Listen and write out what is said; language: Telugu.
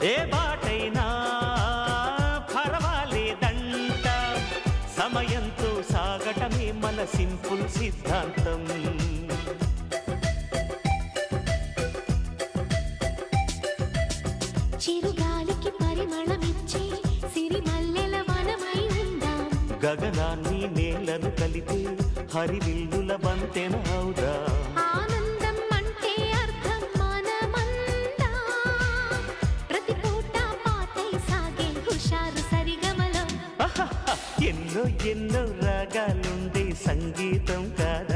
ఏ బాటైనా పర్వాలేదంట, సమయంతో సాగటమే మన సింపుల్ సిద్ధాంతం. చిరుగాలికి పరిమళమిచ్చే సిరిమల్లెల వనమై ఉందాం, గగనాన్ని నేలను కలిపే హరివిల్లుల బంతెన అవుదాం. ఆనందం అంటే అర్థం మనమందా, ప్రతి పూట పాటై సాగే హుషారు సరిగమలో. ఎన్నో ఎన్నో రాగాలుండే సంగీతం కాదు